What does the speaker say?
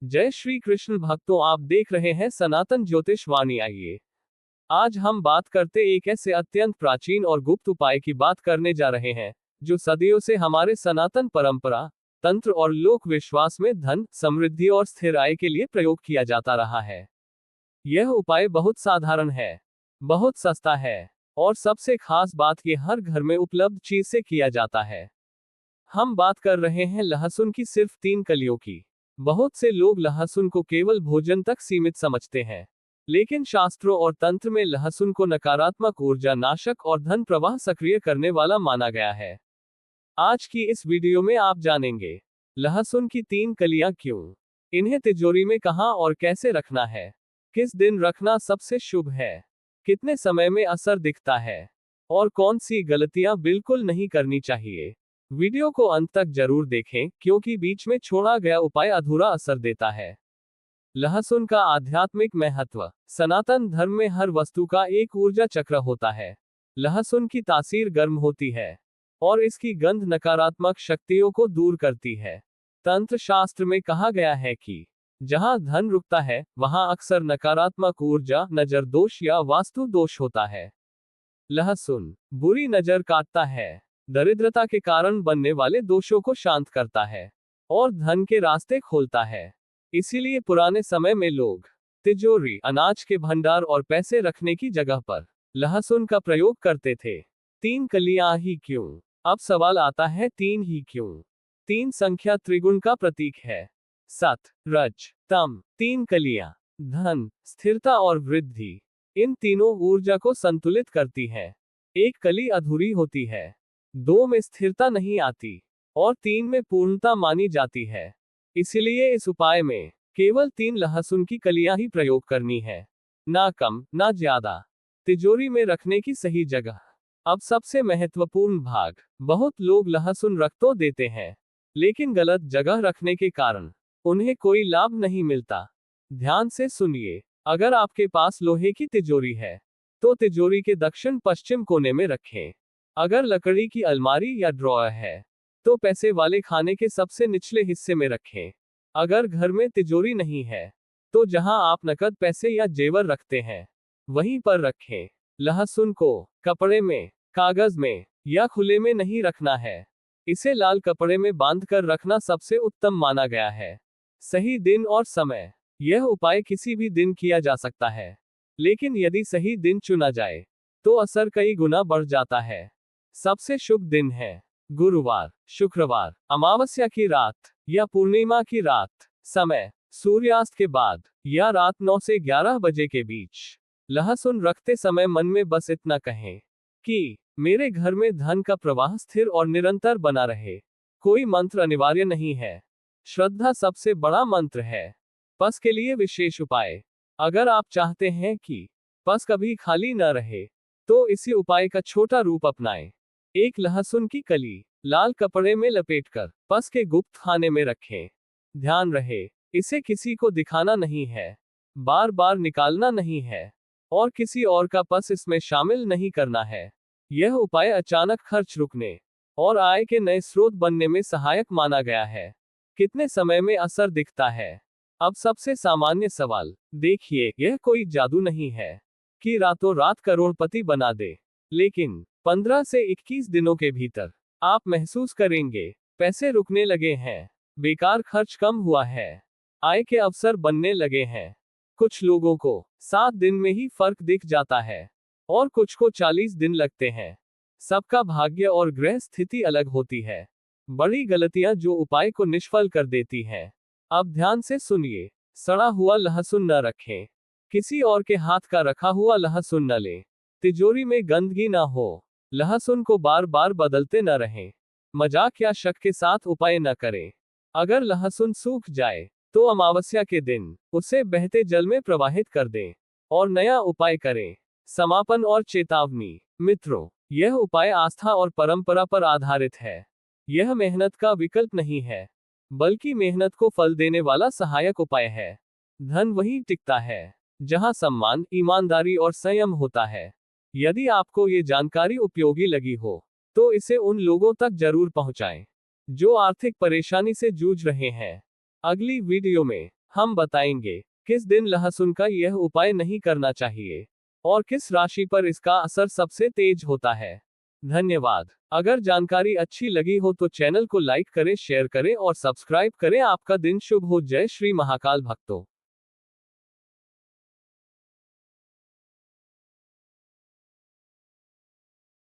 जय श्री कृष्ण भक्तों, आप देख रहे हैं सनातन ज्योतिष वाणी। आइए आज हम बात करते एक ऐसे अत्यंत प्राचीन और गुप्त उपाय की बात करने जा रहे हैं जो सदियों से हमारे सनातन परंपरा, तंत्र और लोक विश्वास में धन, समृद्धि और स्थिर आय के लिए प्रयोग किया जाता रहा है। यह उपाय बहुत साधारण है, बहुत सस्ता है और सबसे खास बात ये हर घर में उपलब्ध चीज से किया जाता है। हम बात कर रहे हैं लहसुन की सिर्फ 3 कलियों की। बहुत से लोग लहसुन को केवल भोजन तक सीमित समझते हैं, लेकिन शास्त्रों और तंत्र में लहसुन को नकारात्मक ऊर्जा नाशक और धन प्रवाह सक्रिय करने वाला माना गया है। आज की इस वीडियो में आप जानेंगे लहसुन की 3 कलियां क्यों, इन्हें तिजोरी में कहां और कैसे रखना है, किस दिन रखना सबसे शुभ है, कितने समय में असर दिखता है और कौन सी गलतियां बिल्कुल नहीं करनी चाहिए। वीडियो को अंत तक जरूर देखें क्योंकि बीच में छोड़ा गया उपाय अधूरा असर देता है। लहसुन का आध्यात्मिक महत्व। सनातन धर्म में हर वस्तु का एक ऊर्जा चक्र होता है। लहसुन की तासीर गर्म होती है और इसकी गंध नकारात्मक शक्तियों को दूर करती है। तंत्र शास्त्र में कहा गया है कि जहां धन रुकता है वहां अक्सर नकारात्मक ऊर्जा, नजर दोष या वास्तु दोष होता है। लहसुन बुरी नजर काटता है, दरिद्रता के कारण बनने वाले दोषों को शांत करता है और धन के रास्ते खोलता है। इसीलिए पुराने समय में लोग तिजोरी, अनाज के भंडार और पैसे रखने की जगह पर लहसुन का प्रयोग करते थे। 3 कलियां ही क्यों? अब सवाल आता है 3 ही क्यों? 3 संख्या त्रिगुण का प्रतीक है। सत, रज, तम। 3 कलियां धन, स्थिरता और वृद्धि, इन तीनों ऊर्जा को संतुलित करती हैं। एक कली अधूरी होती है, 2 में स्थिरता नहीं आती और 3 में पूर्णता मानी जाती है। इसलिए इस उपाय में केवल 3 लहसुन की कलियां ही प्रयोग करनी है, ना कम ना ज्यादा। तिजोरी में रखने की सही जगह। अब सबसे महत्वपूर्ण भाग। बहुत लोग लहसुन रख तो देते हैं, लेकिन गलत जगह रखने के कारण उन्हें कोई लाभ नहीं मिलता। ध्यान से सुनिए, अगर आपके पास लोहे की तिजोरी है तो तिजोरी के दक्षिण पश्चिम कोने में रखें। अगर लकड़ी की अलमारी या ड्रॉअर है तो पैसे वाले खाने के सबसे निचले हिस्से में रखें। अगर घर में तिजोरी नहीं है तो जहां आप नकद पैसे या जेवर रखते हैं वहीं पर रखें। लहसुन को कपड़े में, कागज में या खुले में नहीं रखना है। इसे लाल कपड़े में बांध कर रखना सबसे उत्तम माना गया है। सही दिन और समय। यह उपाय किसी भी दिन किया जा सकता है, लेकिन यदि सही दिन चुना जाए तो असर कई गुना बढ़ जाता है। सबसे शुभ दिन है गुरुवार, शुक्रवार, अमावस्या की रात या पूर्णिमा की रात। समय सूर्यास्त के बाद या रात 9 से 11 बजे के बीच। लहसुन रखते समय मन में बस इतना कहें कि मेरे घर में धन का प्रवाह स्थिर और निरंतर बना रहे। कोई मंत्र अनिवार्य नहीं है, श्रद्धा सबसे बड़ा मंत्र है। पस के लिए विशेष उपाय। अगर आप चाहते हैं कि पस कभी खाली न रहे तो इसी उपाय का छोटा रूप अपनाएं। एक लहसुन की कली लाल कपड़े में लपेटकर पस के गुप्त खाने में रखें। ध्यान रहे, इसे किसी को दिखाना नहीं है, बार बार निकालना नहीं है और किसी और का पस इसमें शामिल नहीं करना है। यह उपाय अचानक खर्च रुकने और आय के नए स्रोत बनने में सहायक माना गया है। कितने समय में असर दिखता है? अब सबसे सामान्य सवाल। देखिए, यह कोई जादू नहीं है कि रातों रात करोड़पति बना दे, लेकिन 15 से 21 दिनों के भीतर आप महसूस करेंगे पैसे रुकने लगे हैं, बेकार खर्च कम हुआ है, आय के अवसर बनने लगे हैं। कुछ लोगों को 7 दिन में ही फर्क दिख जाता है और कुछ को 40 दिन लगते हैं। सबका भाग्य और ग्रह स्थिति अलग होती है। बड़ी गलतियां जो उपाय को निष्फल कर देती हैं। अब ध्यान से सुनिए। सड़ा हुआ लहसुन न रखें। किसी और के हाथ का रखा हुआ लहसुन न लें। तिजोरी में गंदगी ना हो। लहसुन को बार बार बदलते न रहें। मजाक या शक के साथ उपाय न करें। अगर लहसुन सूख जाए तो अमावस्या के दिन उसे बहते जल में प्रवाहित कर दें और नया उपाय करें। समापन और चेतावनी। मित्रों, यह उपाय आस्था और परंपरा पर आधारित है। यह मेहनत का विकल्प नहीं है, बल्कि मेहनत को फल देने वाला सहायक उपाय है। धन वहीं टिकता है जहां सम्मान, ईमानदारी और संयम होता है। यदि आपको ये जानकारी उपयोगी लगी हो तो इसे उन लोगों तक जरूर पहुंचाएं जो आर्थिक परेशानी से जूझ रहे हैं। अगली वीडियो में हम बताएंगे किस दिन लहसुन का यह उपाय नहीं करना चाहिए और किस राशि पर इसका असर सबसे तेज होता है। धन्यवाद। अगर जानकारी अच्छी लगी हो तो चैनल को लाइक करें, शेयर करें और सब्सक्राइब करें। आपका दिन शुभ हो। जय श्री महाकाल भक्तों।